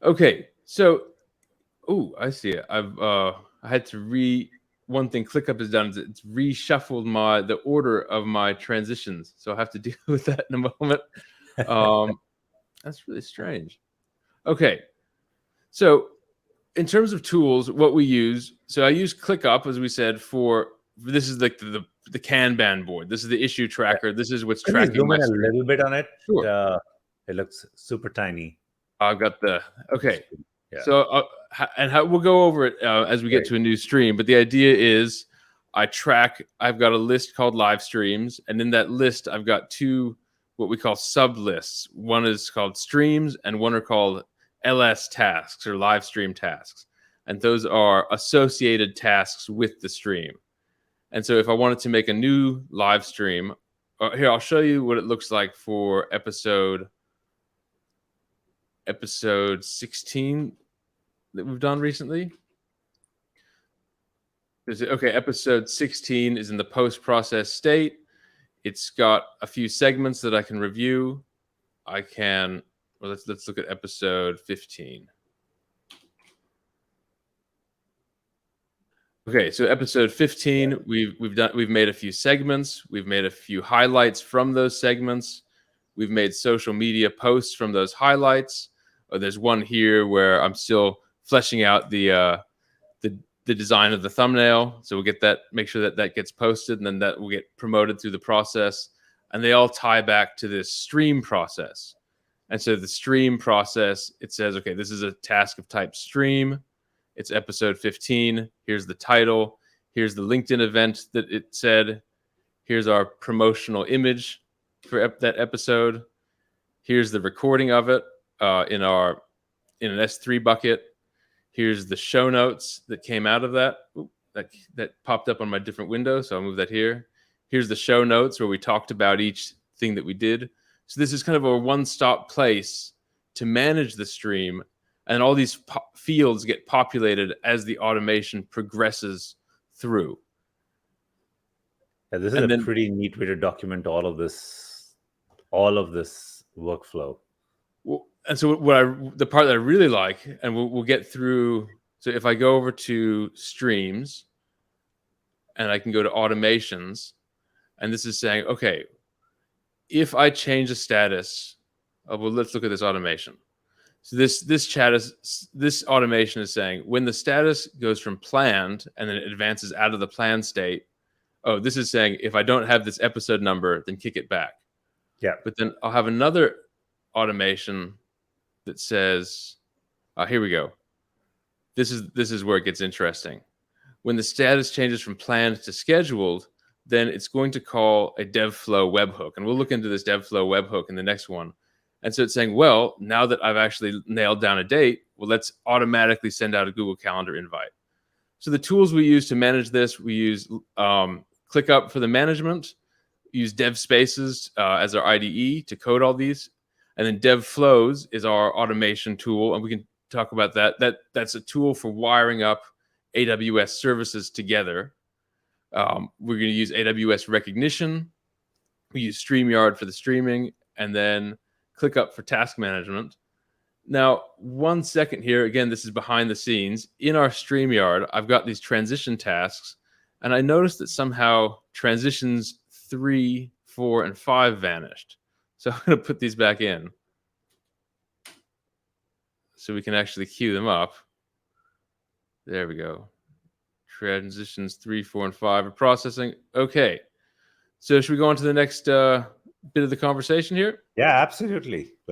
Okay, so, I see it. I had to one thing ClickUp has done is it's reshuffled the order of my transitions, so I have to deal with that in a moment. That's really strange. Okay, so in terms of tools, what we use, so I use ClickUp, as we said, this is like the Kanban board. This is the issue tracker. This is what's Can you tracking zoom my in a stream. little bit on it? Sure. It looks super tiny. I've got okay. Yeah. So, we'll go over it as we get to a new stream. But the idea is I've got a list called live streams. And in that list, I've got two, what we call sub lists. One is called streams and one are called LS tasks or live stream tasks. And those are associated tasks with the stream. And so if I wanted to make a new live stream, here, I'll show you what it looks like for episode 16 that we've done recently. Okay, episode 16 is in the post-process state. It's got a few segments that I can review. Let's look at episode 15. Okay, so episode 15, we've made a few segments. We've made a few highlights from those segments. We've made social media posts from those highlights. There's one here where I'm still fleshing out the design of the thumbnail. So we'll make sure that gets posted, and then that will get promoted through the process. And they all tie back to this stream process. And so the stream process, it says, okay, this is a task of type stream. It's episode 15. Here's the title. Here's the LinkedIn event that it said. Here's our promotional image for that episode. Here's the recording of it in an S3 bucket. Here's the show notes that came out of that. That popped up on my different window, so I'll move that here. Here's the show notes where we talked about each thing that we did. So this is kind of a one-stop place to manage the stream, and all these fields get populated as the automation progresses through. Yeah, this is a pretty neat way to document all of this workflow. Well, and so the part that I really like, and we'll get through. So if I go over to streams, and I can go to automations, and this is saying, okay, if I change the status, let's look at this automation. So this automation is saying when the status goes from planned and then it advances out of the planned state. Oh, this is saying if I don't have this episode number, then kick it back. Yeah. But then I'll have another automation that says, here we go. This is where it gets interesting. When the status changes from planned to scheduled, then it's going to call a DevFlow webhook. And we'll look into this DevFlow webhook in the next one. And so it's saying, well, now that I've actually nailed down a date, well, let's automatically send out a Google Calendar invite. So the tools we use to manage this, we use ClickUp for the management, use DevSpaces as our IDE to code all these. And then DevFlows is our automation tool. And we can talk about that. That's a tool for wiring up AWS services together. We're going to use AWS Recognition. We use StreamYard for the streaming, and then ClickUp for task management. Now, 1 second here. Again, this is behind the scenes. In our StreamYard, I've got these transition tasks, and I noticed that somehow transitions 3, 4, and 5 vanished. So I'm going to put these back in so we can actually queue them up. There we go. Transitions 3, 4, and 5 are processing. Okay. So should we go on to the next bit of the conversation here? Yeah, absolutely.